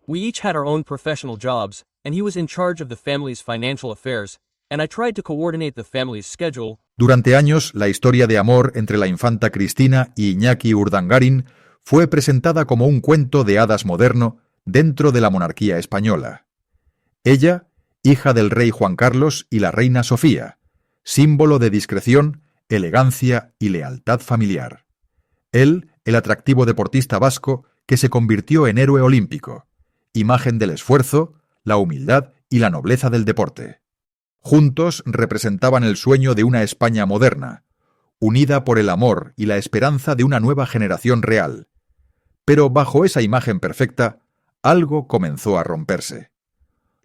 We each had our own professional jobs, and he was in charge of the family's financial affairs, and I tried to coordinate the family's schedule. Durante años, la historia de amor entre la infanta Cristina y Iñaki Urdangarin fue presentada como un cuento de hadas moderno dentro de la monarquía española. Ella, hija del rey Juan Carlos y la reina Sofía, símbolo de discreción, elegancia y lealtad familiar. Él, el atractivo deportista vasco que se convirtió en héroe olímpico, imagen del esfuerzo, la humildad y la nobleza del deporte. Juntos representaban el sueño de una España moderna, unida por el amor y la esperanza de una nueva generación real. Pero bajo esa imagen perfecta, algo comenzó a romperse.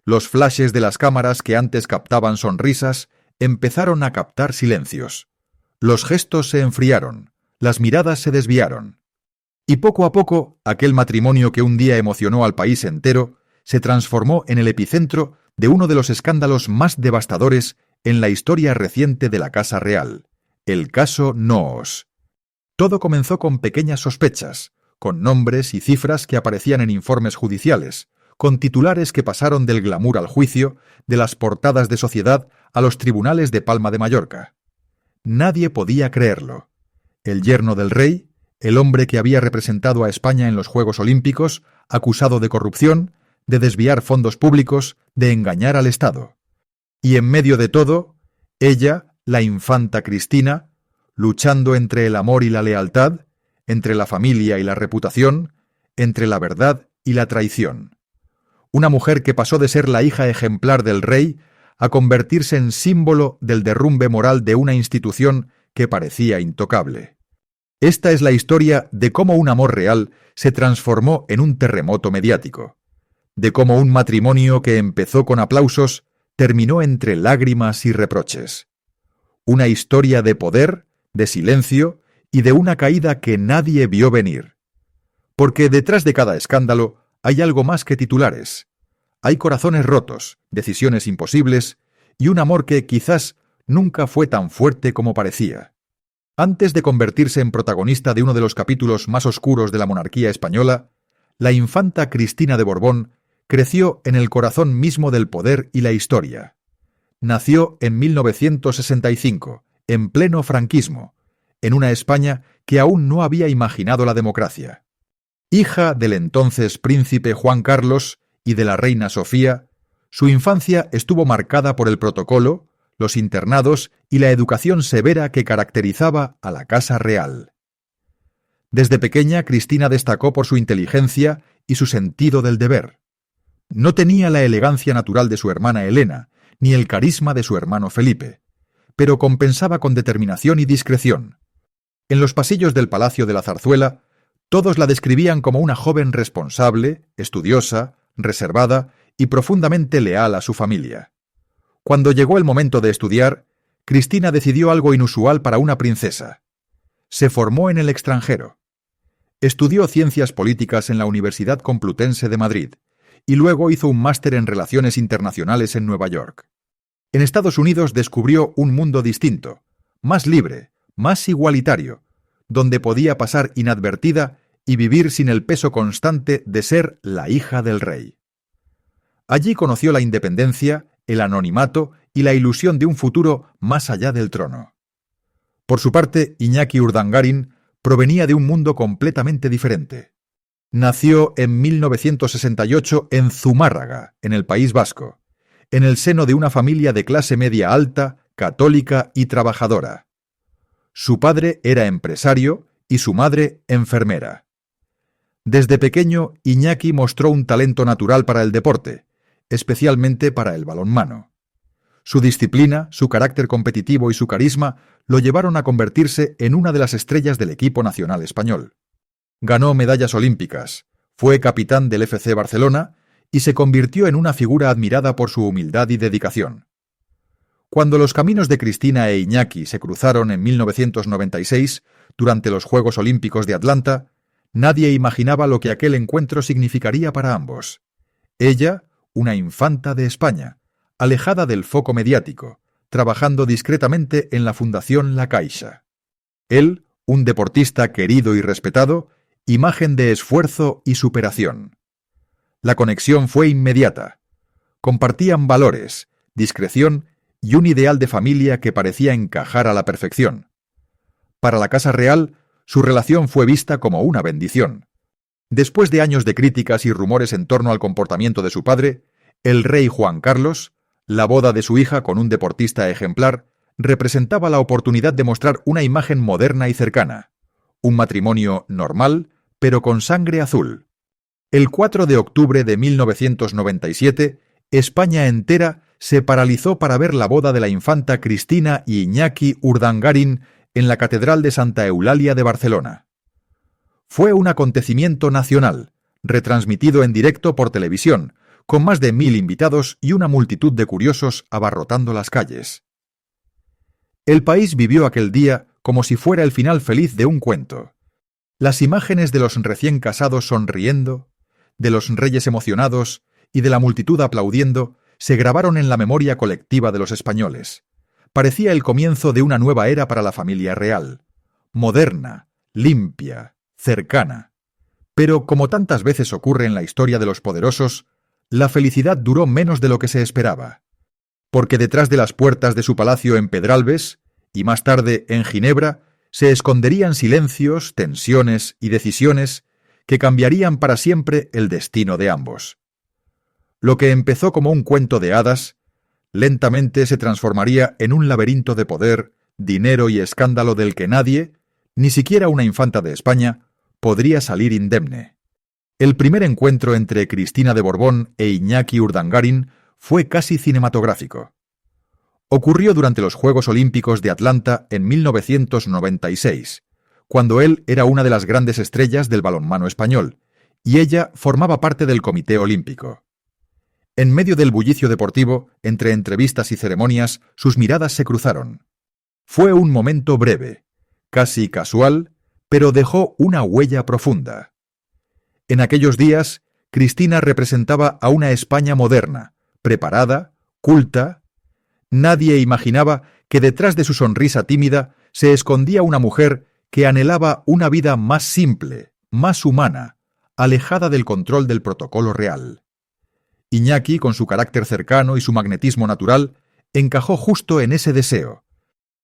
Los flashes de las cámaras que antes captaban sonrisas empezaron a captar silencios. Los gestos se enfriaron, las miradas se desviaron. Y poco a poco, aquel matrimonio que un día emocionó al país entero se transformó en el epicentro de uno de los escándalos más devastadores en la historia reciente de la Casa Real, el caso Noos. Todo comenzó con pequeñas sospechas, con nombres y cifras que aparecían en informes judiciales, con titulares que pasaron del glamour al juicio, de las portadas de Sociedad a los tribunales de Palma de Mallorca. Nadie podía creerlo. El yerno del rey, el hombre que había representado a España en los Juegos Olímpicos, acusado de corrupción, de desviar fondos públicos, de engañar al Estado. Y en medio de todo, ella, la infanta Cristina, luchando entre el amor y la lealtad, entre la familia y la reputación, entre la verdad y la traición. Una mujer que pasó de ser la hija ejemplar del rey a convertirse en símbolo del derrumbe moral de una institución que parecía intocable. Esta es la historia de cómo un amor real se transformó en un terremoto mediático, de cómo un matrimonio que empezó con aplausos terminó entre lágrimas y reproches. Una historia de poder, de silencio y de una caída que nadie vio venir. Porque detrás de cada escándalo hay algo más que titulares. Hay corazones rotos, decisiones imposibles y un amor que quizás nunca fue tan fuerte como parecía. Antes de convertirse en protagonista de uno de los capítulos más oscuros de la monarquía española, la infanta Cristina de Borbón creció en el corazón mismo del poder y la historia. Nació en 1965, en pleno franquismo, en una España que aún no había imaginado la democracia. Hija del entonces príncipe Juan Carlos y de la reina Sofía, su infancia estuvo marcada por el protocolo, los internados y la educación severa que caracterizaba a la Casa Real. Desde pequeña, Cristina destacó por su inteligencia y su sentido del deber. No tenía la elegancia natural de su hermana Elena, ni el carisma de su hermano Felipe, pero compensaba con determinación y discreción. En los pasillos del Palacio de la Zarzuela, todos la describían como una joven responsable, estudiosa, reservada y profundamente leal a su familia. Cuando llegó el momento de estudiar, Cristina decidió algo inusual para una princesa. Se formó en el extranjero. Estudió Ciencias Políticas en la Universidad Complutense de Madrid y luego hizo un máster en Relaciones Internacionales en Nueva York. En Estados Unidos descubrió un mundo distinto, más libre, más igualitario, donde podía pasar inadvertida y vivir sin el peso constante de ser la hija del rey. Allí conoció la independencia, el anonimato y la ilusión de un futuro más allá del trono. Por su parte, Iñaki Urdangarin provenía de un mundo completamente diferente. Nació en 1968 en Zumárraga, en el País Vasco, en el seno de una familia de clase media alta, católica y trabajadora. Su padre era empresario y su madre enfermera. Desde pequeño, Iñaki mostró un talento natural para el deporte, especialmente para el balonmano. Su disciplina, su carácter competitivo y su carisma lo llevaron a convertirse en una de las estrellas del equipo nacional español. Ganó medallas olímpicas, fue capitán del FC Barcelona y se convirtió en una figura admirada por su humildad y dedicación. Cuando los caminos de Cristina e Iñaki se cruzaron en 1996, durante los Juegos Olímpicos de Atlanta, nadie imaginaba lo que aquel encuentro significaría para ambos. Ella, una infanta de España, alejada del foco mediático, trabajando discretamente en la Fundación La Caixa. Él, un deportista querido y respetado, imagen de esfuerzo y superación. La conexión fue inmediata. Compartían valores, discreción y un ideal de familia que parecía encajar a la perfección. Para la Casa Real, su relación fue vista como una bendición. Después de años de críticas y rumores en torno al comportamiento de su padre, el rey Juan Carlos, la boda de su hija con un deportista ejemplar, representaba la oportunidad de mostrar una imagen moderna y cercana. Un matrimonio normal, pero con sangre azul. El 4 de octubre de 1997, España entera se paralizó para ver la boda de la infanta Cristina y Iñaki Urdangarin en la Catedral de Santa Eulalia de Barcelona. Fue un acontecimiento nacional, retransmitido en directo por televisión, con más de 1000 invitados y una multitud de curiosos abarrotando las calles. El país vivió aquel día como si fuera el final feliz de un cuento. Las imágenes de los recién casados sonriendo, de los reyes emocionados y de la multitud aplaudiendo se grabaron en la memoria colectiva de los españoles. Parecía el comienzo de una nueva era para la familia real, moderna, limpia, cercana. Pero, como tantas veces ocurre en la historia de los poderosos, la felicidad duró menos de lo que se esperaba. Porque detrás de las puertas de su palacio en Pedralbes, y más tarde en Ginebra, se esconderían silencios, tensiones y decisiones que cambiarían para siempre el destino de ambos. Lo que empezó como un cuento de hadas, lentamente se transformaría en un laberinto de poder, dinero y escándalo del que nadie, ni siquiera una infanta de España, podría salir indemne. El primer encuentro entre Cristina de Borbón e Iñaki Urdangarin fue casi cinematográfico. Ocurrió durante los Juegos Olímpicos de Atlanta en 1996, cuando él era una de las grandes estrellas del balonmano español, y ella formaba parte del Comité Olímpico. En medio del bullicio deportivo, entre entrevistas y ceremonias, sus miradas se cruzaron. Fue un momento breve, casi casual, pero dejó una huella profunda. En aquellos días, Cristina representaba a una España moderna, preparada, culta. Nadie imaginaba que detrás de su sonrisa tímida se escondía una mujer que anhelaba una vida más simple, más humana, alejada del control del protocolo real. Iñaki, con su carácter cercano y su magnetismo natural, encajó justo en ese deseo.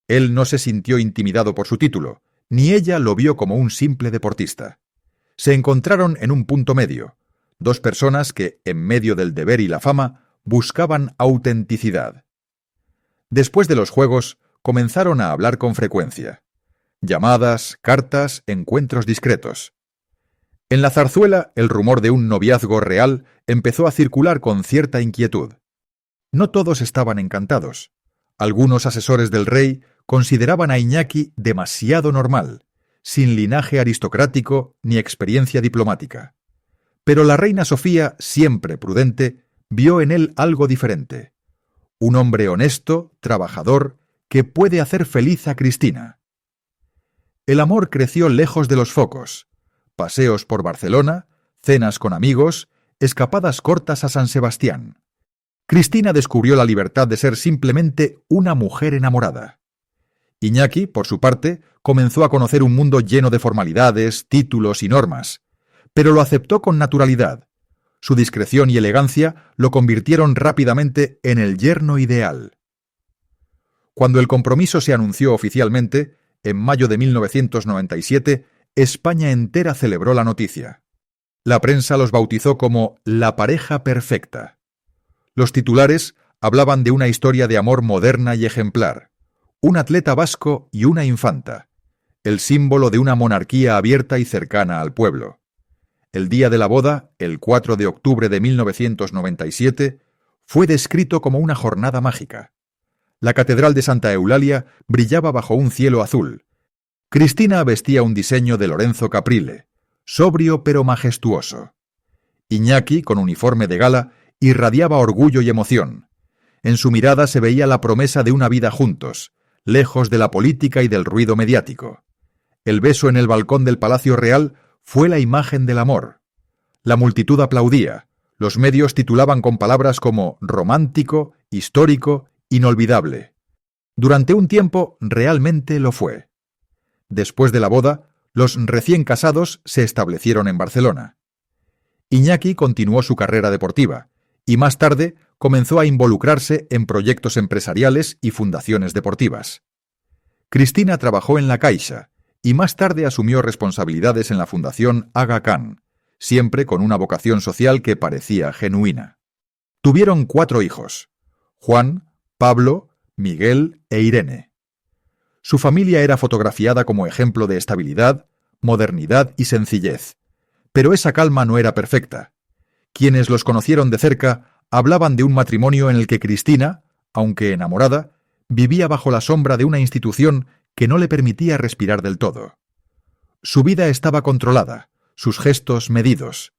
Él no se sintió intimidado por su título, ni ella lo vio como un simple deportista. Se encontraron en un punto medio, dos personas que, en medio del deber y la fama, buscaban autenticidad. Después de los Juegos, comenzaron a hablar con frecuencia. Llamadas, cartas, encuentros discretos. En la zarzuela, el rumor de un noviazgo real empezó a circular con cierta inquietud. No todos estaban encantados. Algunos asesores del rey consideraban a Iñaki demasiado normal, sin linaje aristocrático ni experiencia diplomática. Pero la reina Sofía, siempre prudente, vio en él algo diferente. Un hombre honesto, trabajador, que puede hacer feliz a Cristina. El amor creció lejos de los focos. Paseos por Barcelona, cenas con amigos, escapadas cortas a San Sebastián. Cristina descubrió la libertad de ser simplemente una mujer enamorada. Iñaki, por su parte, comenzó a conocer un mundo lleno de formalidades, títulos y normas, pero lo aceptó con naturalidad. Su discreción y elegancia lo convirtieron rápidamente en el yerno ideal. Cuando el compromiso se anunció oficialmente, en mayo de 1997, España entera celebró la noticia. La prensa los bautizó como la pareja perfecta. Los titulares hablaban de una historia de amor moderna y ejemplar, un atleta vasco y una infanta, el símbolo de una monarquía abierta y cercana al pueblo. El día de la boda, el 4 de octubre de 1997, fue descrito como una jornada mágica. La Catedral de Santa Eulalia brillaba bajo un cielo azul. Cristina vestía un diseño de Lorenzo Caprile, sobrio pero majestuoso. Iñaki, con uniforme de gala, irradiaba orgullo y emoción. En su mirada se veía la promesa de una vida juntos, lejos de la política y del ruido mediático. El beso en el balcón del Palacio Real fue la imagen del amor. La multitud aplaudía. Los medios titulaban con palabras como romántico, histórico, inolvidable. Durante un tiempo realmente lo fue. Después de la boda, los recién casados se establecieron en Barcelona. Iñaki continuó su carrera deportiva y más tarde comenzó a involucrarse en proyectos empresariales y fundaciones deportivas. Cristina trabajó en la Caixa y más tarde asumió responsabilidades en la Fundación Aga Khan, siempre con una vocación social que parecía genuina. Tuvieron 4 hijos: Juan, Pablo, Miguel e Irene. Su familia era fotografiada como ejemplo de estabilidad, modernidad y sencillez, pero esa calma no era perfecta. Quienes los conocieron de cerca hablaban de un matrimonio en el que Cristina, aunque enamorada, vivía bajo la sombra de una institución que no le permitía respirar del todo. Su vida estaba controlada, sus gestos medidos.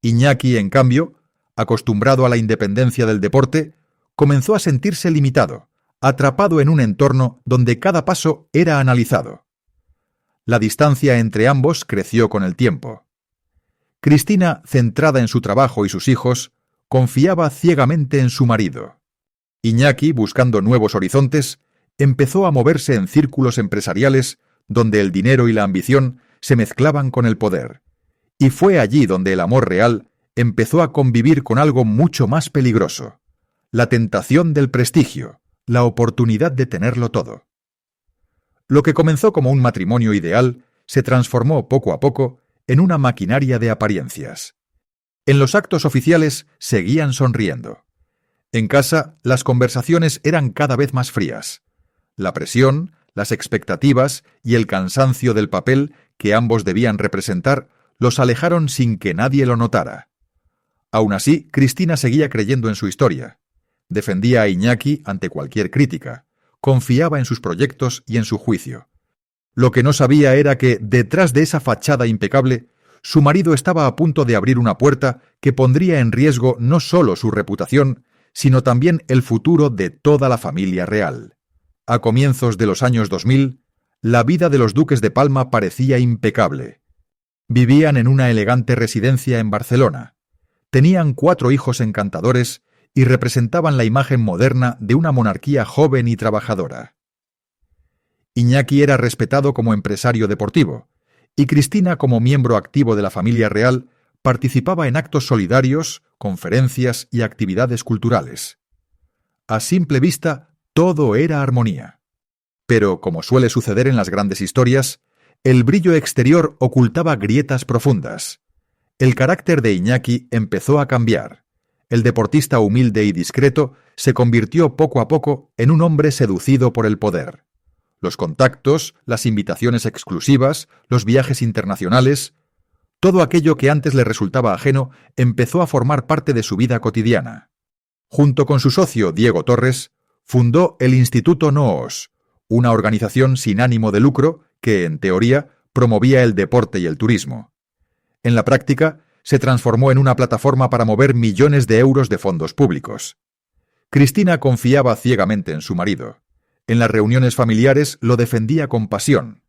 Iñaki, en cambio, acostumbrado a la independencia del deporte, comenzó a sentirse limitado, atrapado en un entorno donde cada paso era analizado. La distancia entre ambos creció con el tiempo. Cristina, centrada en su trabajo y sus hijos, confiaba ciegamente en su marido. Iñaki, buscando nuevos horizontes, empezó a moverse en círculos empresariales donde el dinero y la ambición se mezclaban con el poder. Y fue allí donde el amor real empezó a convivir con algo mucho más peligroso: la tentación del prestigio, la oportunidad de tenerlo todo. Lo que comenzó como un matrimonio ideal se transformó poco a poco en una maquinaria de apariencias. En los actos oficiales seguían sonriendo. En casa, las conversaciones eran cada vez más frías. La presión, las expectativas y el cansancio del papel que ambos debían representar los alejaron sin que nadie lo notara. Aún así, Cristina seguía creyendo en su historia. Defendía a Iñaki ante cualquier crítica. Confiaba en sus proyectos y en su juicio. Lo que no sabía era que, detrás de esa fachada impecable, su marido estaba a punto de abrir una puerta que pondría en riesgo no solo su reputación, sino también el futuro de toda la familia real. A comienzos de los años 2000, la vida de los duques de Palma parecía impecable. Vivían en una elegante residencia en Barcelona. Tenían 4 hijos encantadores y representaban la imagen moderna de una monarquía joven y trabajadora. Iñaki era respetado como empresario deportivo, y Cristina, como miembro activo de la familia real, participaba en actos solidarios, conferencias y actividades culturales. A simple vista, todo era armonía. Pero, como suele suceder en las grandes historias, el brillo exterior ocultaba grietas profundas. El carácter de Iñaki empezó a cambiar. El deportista humilde y discreto se convirtió poco a poco en un hombre seducido por el poder. Los contactos, las invitaciones exclusivas, los viajes internacionales, todo aquello que antes le resultaba ajeno empezó a formar parte de su vida cotidiana. Junto con su socio Diego Torres, fundó el Instituto NOOS, una organización sin ánimo de lucro que, en teoría, promovía el deporte y el turismo. En la práctica, se transformó en una plataforma para mover millones de euros de fondos públicos. Cristina confiaba ciegamente en su marido. En las reuniones familiares lo defendía con pasión.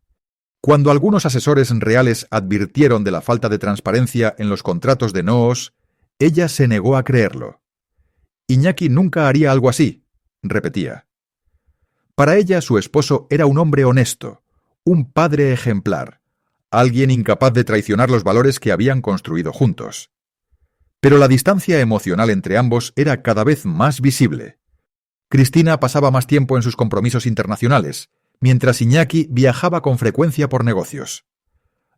Cuando algunos asesores reales advirtieron de la falta de transparencia en los contratos de NOOS, ella se negó a creerlo. Iñaki nunca haría algo así, repetía. Para ella, su esposo era un hombre honesto, un padre ejemplar, alguien incapaz de traicionar los valores que habían construido juntos. Pero la distancia emocional entre ambos era cada vez más visible. Cristina pasaba más tiempo en sus compromisos internacionales, mientras Iñaki viajaba con frecuencia por negocios.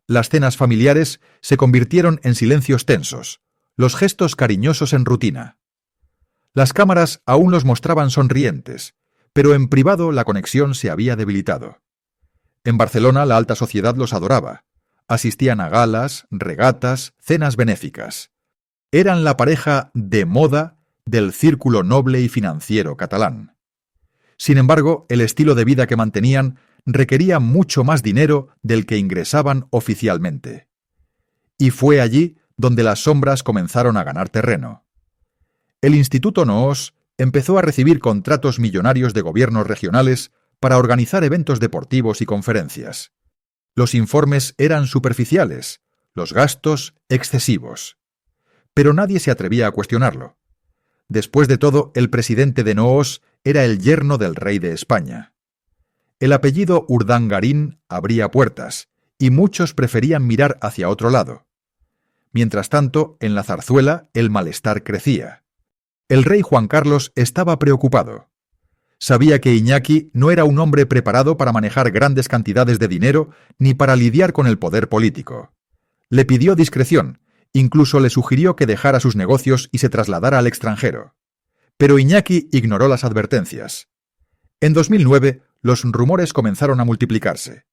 Las cenas familiares se convirtieron en silencios tensos, los gestos cariñosos en rutina. Las cámaras aún los mostraban sonrientes, pero en privado la conexión se había debilitado. En Barcelona la alta sociedad los adoraba. Asistían a galas, regatas, cenas benéficas. Eran la pareja de moda del círculo noble y financiero catalán. Sin embargo, el estilo de vida que mantenían requería mucho más dinero del que ingresaban oficialmente. Y fue allí donde las sombras comenzaron a ganar terreno. El Instituto NOOS empezó a recibir contratos millonarios de gobiernos regionales para organizar eventos deportivos y conferencias. Los informes eran superficiales, los gastos excesivos. Pero nadie se atrevía a cuestionarlo. Después de todo, el presidente de NOOS era el yerno del rey de España. El apellido Urdangarín abría puertas, y muchos preferían mirar hacia otro lado. Mientras tanto, en la Zarzuela, el malestar crecía. El rey Juan Carlos estaba preocupado. Sabía que Iñaki no era un hombre preparado para manejar grandes cantidades de dinero ni para lidiar con el poder político. Le pidió discreción, incluso le sugirió que dejara sus negocios y se trasladara al extranjero. Pero Iñaki ignoró las advertencias. En 2009, los rumores comenzaron a multiplicarse.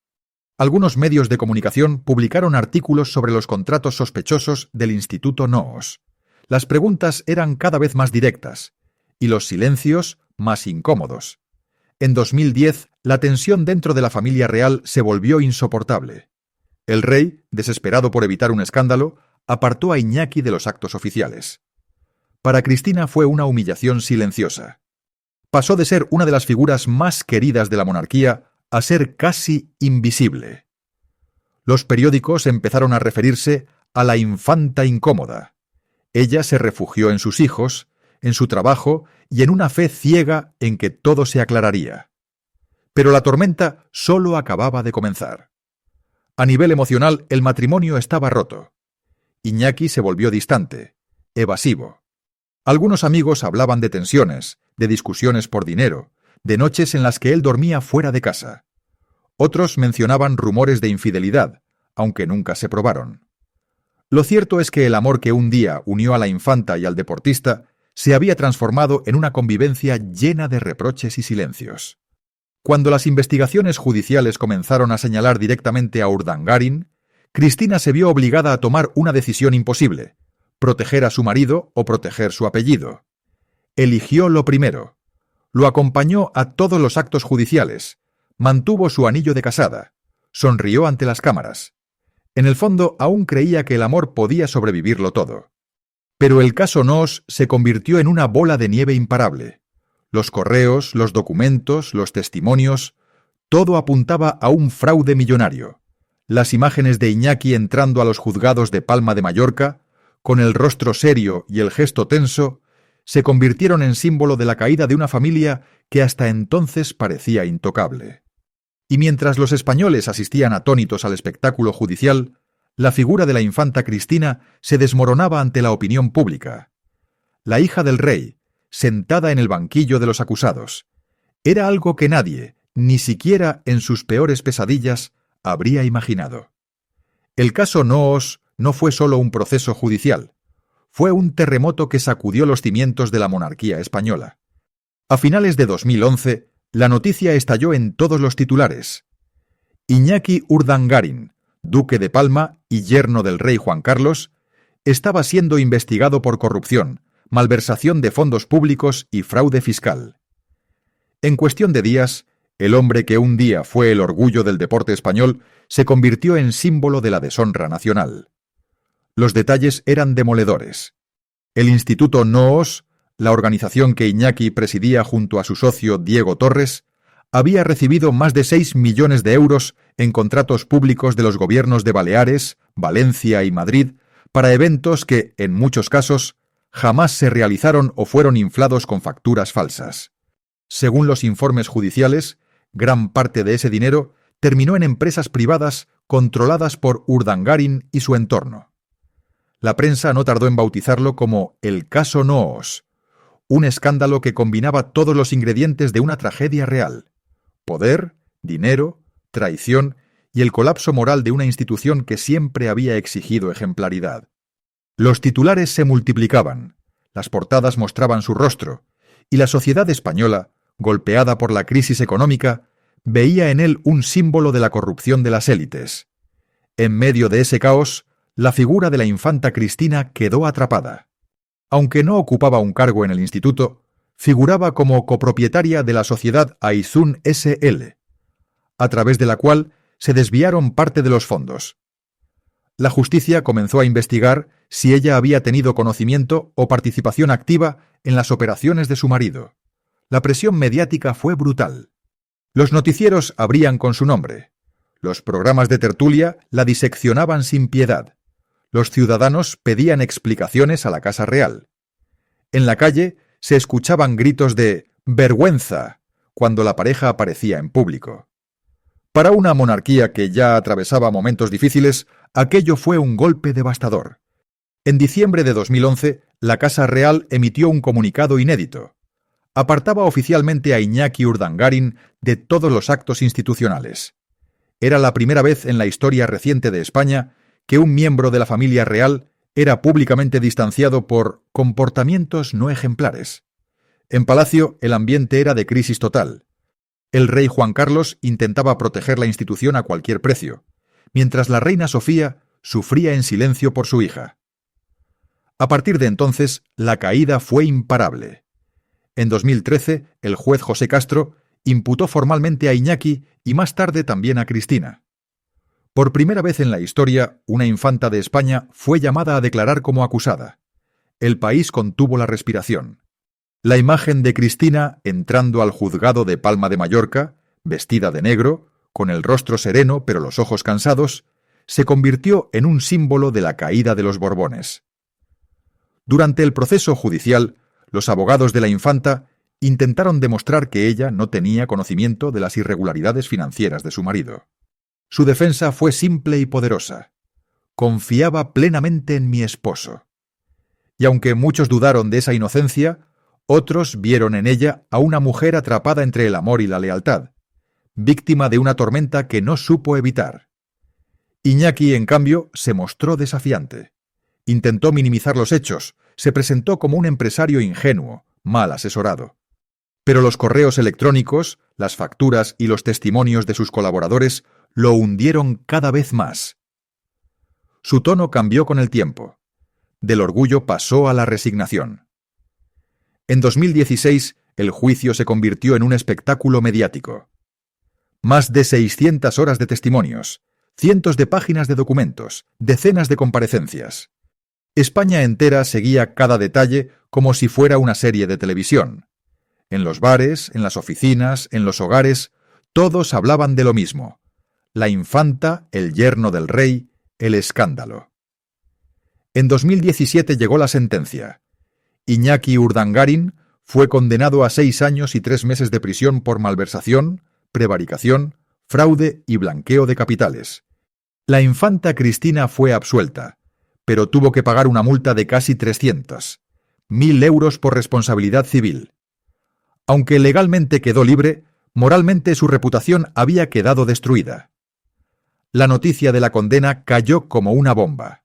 Algunos medios de comunicación publicaron artículos sobre los contratos sospechosos del Instituto Noos. Las preguntas eran cada vez más directas, y los silencios más incómodos. En 2010, la tensión dentro de la familia real se volvió insoportable. El rey, desesperado por evitar un escándalo, apartó a Iñaki de los actos oficiales. Para Cristina fue una humillación silenciosa. Pasó de ser una de las figuras más queridas de la monarquía a ser casi invisible. Los periódicos empezaron a referirse a la infanta incómoda. Ella se refugió en sus hijos, en su trabajo y en una fe ciega en que todo se aclararía. Pero la tormenta solo acababa de comenzar. A nivel emocional, el matrimonio estaba roto. Iñaki se volvió distante, evasivo. Algunos amigos hablaban de tensiones, de discusiones por dinero, de noches en las que él dormía fuera de casa. Otros mencionaban rumores de infidelidad, aunque nunca se probaron. Lo cierto es que el amor que un día unió a la infanta y al deportista se había transformado en una convivencia llena de reproches y silencios. Cuando las investigaciones judiciales comenzaron a señalar directamente a Urdangarin, Cristina se vio obligada a tomar una decisión imposible: proteger a su marido o proteger su apellido. Eligió lo primero. Lo acompañó a todos los actos judiciales, mantuvo su anillo de casada, sonrió ante las cámaras. En el fondo, aún creía que el amor podía sobrevivirlo todo. Pero el caso Noos se convirtió en una bola de nieve imparable. Los correos, los documentos, los testimonios, todo apuntaba a un fraude millonario. Las imágenes de Iñaki entrando a los juzgados de Palma de Mallorca, con el rostro serio y el gesto tenso, se convirtieron en símbolo de la caída de una familia que hasta entonces parecía intocable. Y mientras los españoles asistían atónitos al espectáculo judicial, la figura de la infanta Cristina se desmoronaba ante la opinión pública. La hija del rey, sentada en el banquillo de los acusados, era algo que nadie, ni siquiera en sus peores pesadillas, habría imaginado. El caso Noos no fue solo un proceso judicial, fue un terremoto que sacudió los cimientos de la monarquía española. A finales de 2011, la noticia estalló en todos los titulares. Iñaki Urdangarin, duque de Palma y yerno del rey Juan Carlos, estaba siendo investigado por corrupción, malversación de fondos públicos y fraude fiscal. En cuestión de días, el hombre que un día fue el orgullo del deporte español se convirtió en símbolo de la deshonra nacional. Los detalles eran demoledores. El Instituto Noos, la organización que Iñaki presidía junto a su socio Diego Torres, había recibido más de 6 millones de euros en contratos públicos de los gobiernos de Baleares, Valencia y Madrid para eventos que, en muchos casos, jamás se realizaron o fueron inflados con facturas falsas. Según los informes judiciales, gran parte de ese dinero terminó en empresas privadas controladas por Urdangarin y su entorno. La prensa no tardó en bautizarlo como el caso Noos, un escándalo que combinaba todos los ingredientes de una tragedia real: poder, dinero, traición y el colapso moral de una institución que siempre había exigido ejemplaridad. Los titulares se multiplicaban, las portadas mostraban su rostro, y la sociedad española, golpeada por la crisis económica, veía en él un símbolo de la corrupción de las élites. En medio de ese caos, la figura de la infanta Cristina quedó atrapada. Aunque no ocupaba un cargo en el instituto, figuraba como copropietaria de la sociedad Aizun S.L., a través de la cual se desviaron parte de los fondos. La justicia comenzó a investigar si ella había tenido conocimiento o participación activa en las operaciones de su marido. La presión mediática fue brutal. Los noticieros abrían con su nombre. Los programas de tertulia la diseccionaban sin piedad. Los ciudadanos pedían explicaciones a la Casa Real. En la calle se escuchaban gritos de «vergüenza» cuando la pareja aparecía en público. Para una monarquía que ya atravesaba momentos difíciles, aquello fue un golpe devastador. En diciembre de 2011, la Casa Real emitió un comunicado inédito. Apartaba oficialmente a Iñaki Urdangarin de todos los actos institucionales. Era la primera vez en la historia reciente de España que un miembro de la familia real era públicamente distanciado por comportamientos no ejemplares. En Palacio, el ambiente era de crisis total. El rey Juan Carlos intentaba proteger la institución a cualquier precio, mientras la reina Sofía sufría en silencio por su hija. A partir de entonces, la caída fue imparable. En 2013, el juez José Castro imputó formalmente a Iñaki y más tarde también a Cristina. Por primera vez en la historia, una infanta de España fue llamada a declarar como acusada. El país contuvo la respiración. La imagen de Cristina entrando al juzgado de Palma de Mallorca, vestida de negro, con el rostro sereno pero los ojos cansados, se convirtió en un símbolo de la caída de los Borbones. Durante el proceso judicial, los abogados de la infanta intentaron demostrar que ella no tenía conocimiento de las irregularidades financieras de su marido. Su defensa fue simple y poderosa. Confiaba plenamente en mi esposo. Y aunque muchos dudaron de esa inocencia, otros vieron en ella a una mujer atrapada entre el amor y la lealtad, víctima de una tormenta que no supo evitar. Iñaki, en cambio, se mostró desafiante. Intentó minimizar los hechos, se presentó como un empresario ingenuo, mal asesorado. Pero los correos electrónicos, las facturas y los testimonios de sus colaboradores lo hundieron cada vez más. Su tono cambió con el tiempo. Del orgullo pasó a la resignación. En 2016, el juicio se convirtió en un espectáculo mediático. Más de 600 horas de testimonios, cientos de páginas de documentos, decenas de comparecencias. España entera seguía cada detalle como si fuera una serie de televisión. En los bares, en las oficinas, en los hogares, todos hablaban de lo mismo. La infanta, el yerno del rey, el escándalo. En 2017 llegó la sentencia. Iñaki Urdangarin fue condenado a 6 años y 3 meses de prisión por malversación, prevaricación, fraude y blanqueo de capitales. La infanta Cristina fue absuelta, pero tuvo que pagar una multa de casi 300.000 euros por responsabilidad civil. Aunque legalmente quedó libre, moralmente su reputación había quedado destruida. La noticia de la condena cayó como una bomba.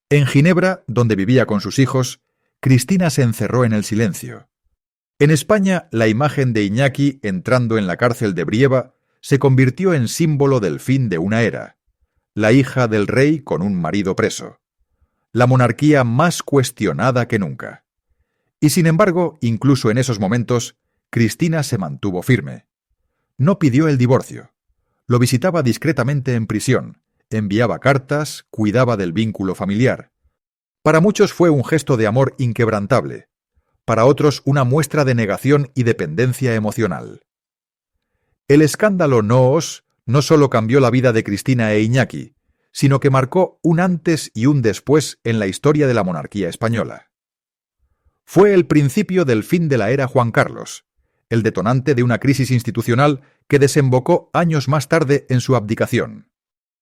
En Ginebra, donde vivía con sus hijos, Cristina se encerró en el silencio. En España, la imagen de Iñaki entrando en la cárcel de Brieva se convirtió en símbolo del fin de una era. La hija del rey con un marido preso. La monarquía más cuestionada que nunca. Y sin embargo, incluso en esos momentos, Cristina se mantuvo firme. No pidió el divorcio. Lo visitaba discretamente en prisión, enviaba cartas, cuidaba del vínculo familiar. Para muchos fue un gesto de amor inquebrantable, para otros una muestra de negación y dependencia emocional. El escándalo NOOS no solo cambió la vida de Cristina e Iñaki, sino que marcó un antes y un después en la historia de la monarquía española. Fue el principio del fin de la era Juan Carlos, el detonante de una crisis institucional que desembocó años más tarde en su abdicación.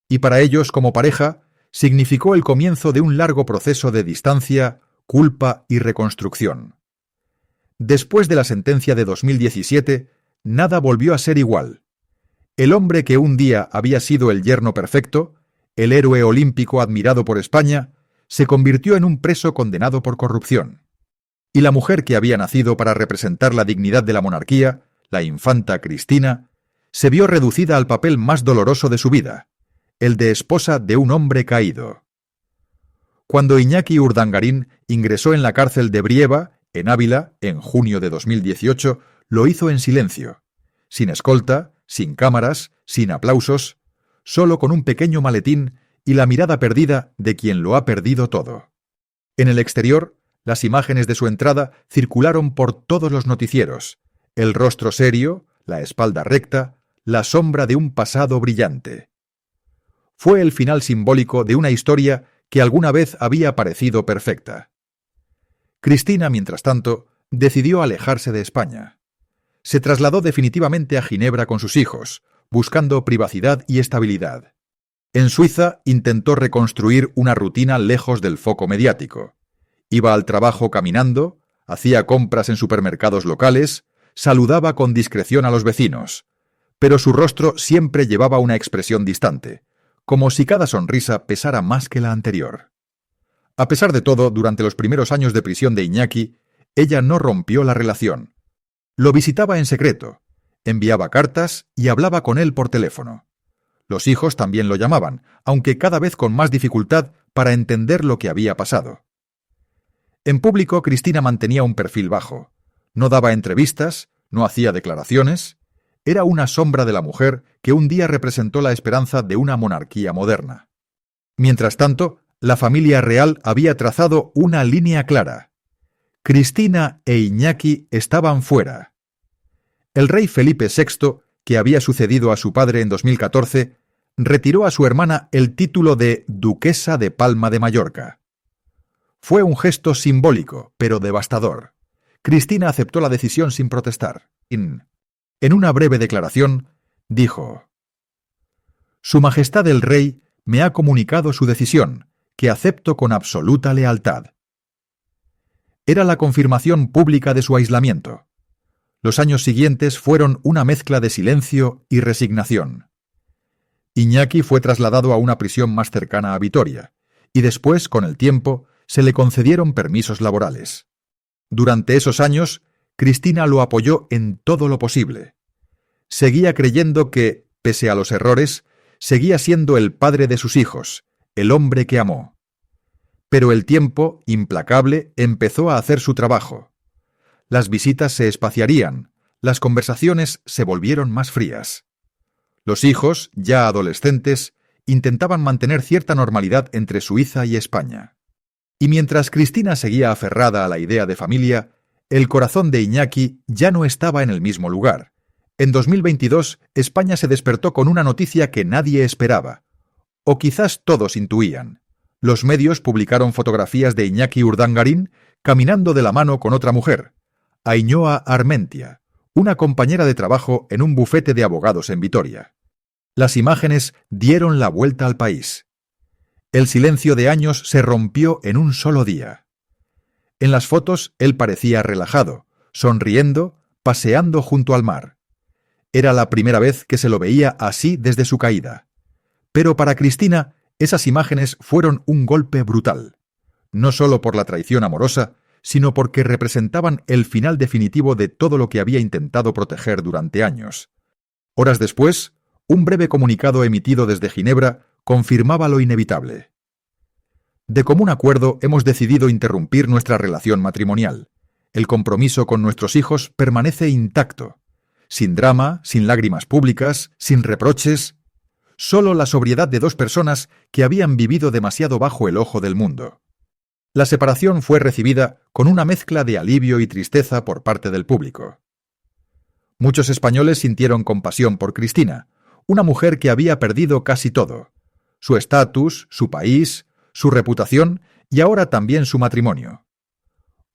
Y para ellos, como pareja, significó el comienzo de un largo proceso de distancia, culpa y reconstrucción. Después de la sentencia de 2017, nada volvió a ser igual. El hombre que un día había sido el yerno perfecto, el héroe olímpico admirado por España, se convirtió en un preso condenado por corrupción. Y la mujer que había nacido para representar la dignidad de la monarquía, la infanta Cristina, se vio reducida al papel más doloroso de su vida, el de esposa de un hombre caído. Cuando Iñaki Urdangarin ingresó en la cárcel de Brieva, en Ávila, en junio de 2018, lo hizo en silencio, sin escolta, sin cámaras, sin aplausos, solo con un pequeño maletín y la mirada perdida de quien lo ha perdido todo. En el exterior, las imágenes de su entrada circularon por todos los noticieros, el rostro serio, la espalda recta, la sombra de un pasado brillante. Fue el final simbólico de una historia que alguna vez había parecido perfecta. Cristina, mientras tanto, decidió alejarse de España. Se trasladó definitivamente a Ginebra con sus hijos, buscando privacidad y estabilidad. En Suiza intentó reconstruir una rutina lejos del foco mediático. Iba al trabajo caminando, hacía compras en supermercados locales, saludaba con discreción a los vecinos, pero su rostro siempre llevaba una expresión distante, como si cada sonrisa pesara más que la anterior. A pesar de todo, durante los primeros años de prisión de Iñaki, ella no rompió la relación. Lo visitaba en secreto, enviaba cartas y hablaba con él por teléfono. Los hijos también lo llamaban, aunque cada vez con más dificultad para entender lo que había pasado. En público, Cristina mantenía un perfil bajo. No daba entrevistas, no hacía declaraciones. Era una sombra de la mujer que un día representó la esperanza de una monarquía moderna. Mientras tanto, la familia real había trazado una línea clara. Cristina e Iñaki estaban fuera. El rey Felipe VI, que había sucedido a su padre en 2014, retiró a su hermana el título de Duquesa de Palma de Mallorca. Fue un gesto simbólico, pero devastador. Cristina aceptó la decisión sin protestar. En una breve declaración, dijo: «Su Majestad el Rey me ha comunicado su decisión, que acepto con absoluta lealtad». Era la confirmación pública de su aislamiento. Los años siguientes fueron una mezcla de silencio y resignación. Iñaki fue trasladado a una prisión más cercana a Vitoria, y después, con el tiempo, se le concedieron permisos laborales. Durante esos años, Cristina lo apoyó en todo lo posible. Seguía creyendo que, pese a los errores, seguía siendo el padre de sus hijos, el hombre que amó. Pero el tiempo, implacable, empezó a hacer su trabajo. Las visitas se espaciarían, las conversaciones se volvieron más frías. Los hijos, ya adolescentes, intentaban mantener cierta normalidad entre Suiza y España. Y mientras Cristina seguía aferrada a la idea de familia, el corazón de Iñaki ya no estaba en el mismo lugar. En 2022, España se despertó con una noticia que nadie esperaba, o quizás todos intuían. Los medios publicaron fotografías de Iñaki Urdangarín caminando de la mano con otra mujer, Ainhoa Armentia, una compañera de trabajo en un bufete de abogados en Vitoria. Las imágenes dieron la vuelta al país. El silencio de años se rompió en un solo día. En las fotos él parecía relajado, sonriendo, paseando junto al mar. Era la primera vez que se lo veía así desde su caída. Pero para Cristina, esas imágenes fueron un golpe brutal. No solo por la traición amorosa, sino porque representaban el final definitivo de todo lo que había intentado proteger durante años. Horas después, un breve comunicado emitido desde Ginebra confirmaba lo inevitable. De común acuerdo hemos decidido interrumpir nuestra relación matrimonial. El compromiso con nuestros hijos permanece intacto. Sin drama, sin lágrimas públicas, sin reproches. Solo la sobriedad de dos personas que habían vivido demasiado bajo el ojo del mundo. La separación fue recibida con una mezcla de alivio y tristeza por parte del público. Muchos españoles sintieron compasión por Cristina, una mujer que había perdido casi todo: su estatus, su país, su reputación y ahora también su matrimonio.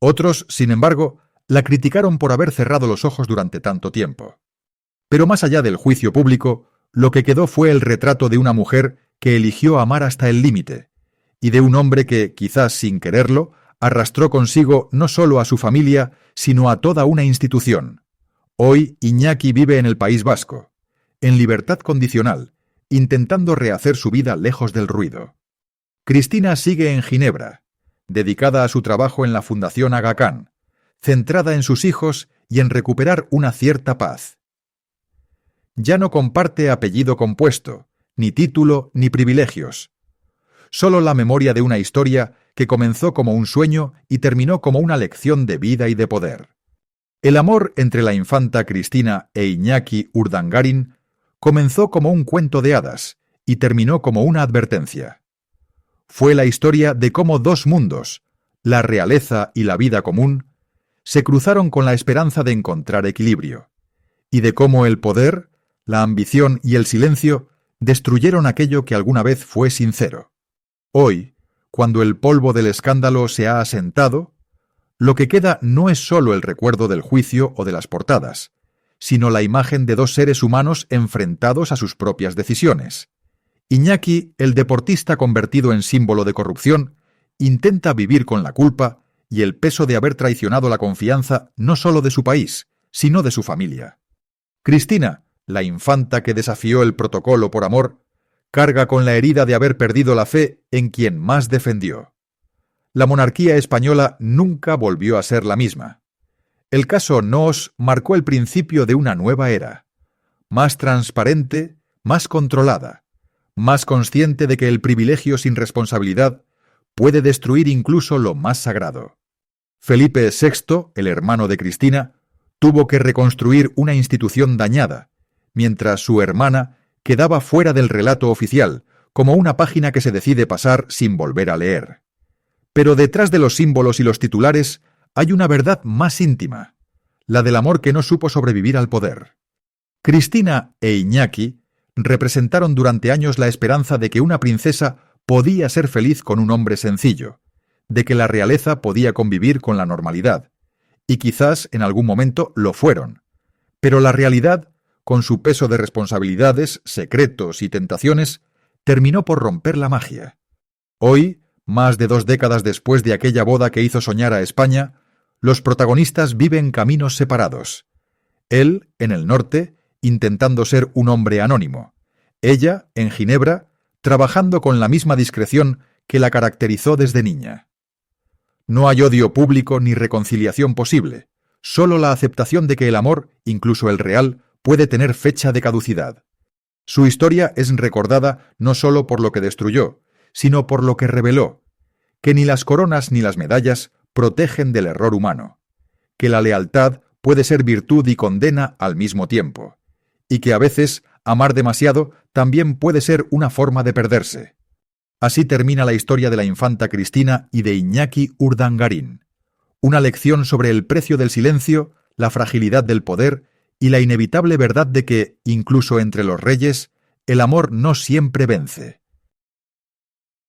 Otros, sin embargo, la criticaron por haber cerrado los ojos durante tanto tiempo. Pero más allá del juicio público, lo que quedó fue el retrato de una mujer que eligió amar hasta el límite, y de un hombre que, quizás sin quererlo, arrastró consigo no solo a su familia, sino a toda una institución. Hoy Iñaki vive en el País Vasco, en libertad condicional, intentando rehacer su vida lejos del ruido. Cristina sigue en Ginebra, dedicada a su trabajo en la Fundación Aga Khan, centrada en sus hijos y en recuperar una cierta paz. Ya no comparte apellido compuesto, ni título ni privilegios. Solo la memoria de una historia que comenzó como un sueño y terminó como una lección de vida y de poder. El amor entre la infanta Cristina e Iñaki Urdangarín comenzó como un cuento de hadas y terminó como una advertencia. Fue la historia de cómo dos mundos, la realeza y la vida común, se cruzaron con la esperanza de encontrar equilibrio, y de cómo el poder, la ambición y el silencio destruyeron aquello que alguna vez fue sincero. Hoy, cuando el polvo del escándalo se ha asentado, lo que queda no es solo el recuerdo del juicio o de las portadas, sino la imagen de dos seres humanos enfrentados a sus propias decisiones, Iñaki, el deportista convertido en símbolo de corrupción, intenta vivir con la culpa y el peso de haber traicionado la confianza no solo de su país, sino de su familia. Cristina, la infanta que desafió el protocolo por amor, carga con la herida de haber perdido la fe en quien más defendió. La monarquía española nunca volvió a ser la misma. El caso Noos marcó el principio de una nueva era, más transparente, más controlada, más consciente de que el privilegio sin responsabilidad puede destruir incluso lo más sagrado. Felipe VI, el hermano de Cristina, tuvo que reconstruir una institución dañada, mientras su hermana quedaba fuera del relato oficial, como una página que se decide pasar sin volver a leer. Pero detrás de los símbolos y los titulares hay una verdad más íntima, la del amor que no supo sobrevivir al poder. Cristina e Iñaki representaron durante años la esperanza de que una princesa podía ser feliz con un hombre sencillo, de que la realeza podía convivir con la normalidad, y quizás en algún momento lo fueron. Pero la realidad, con su peso de responsabilidades, secretos y tentaciones, terminó por romper la magia. Hoy, más de 2 décadas después de aquella boda que hizo soñar a España, los protagonistas viven caminos separados. Él, en el norte, intentando ser un hombre anónimo. Ella, en Ginebra, trabajando con la misma discreción que la caracterizó desde niña. No hay odio público ni reconciliación posible, solo la aceptación de que el amor, incluso el real, puede tener fecha de caducidad. Su historia es recordada no solo por lo que destruyó, sino por lo que reveló, que ni las coronas ni las medallas protegen del error humano, que la lealtad puede ser virtud y condena al mismo tiempo, y que a veces amar demasiado también puede ser una forma de perderse. Así termina la historia de la infanta Cristina y de Iñaki Urdangarín, una lección sobre el precio del silencio, la fragilidad del poder y la inevitable verdad de que, incluso entre los reyes, el amor no siempre vence.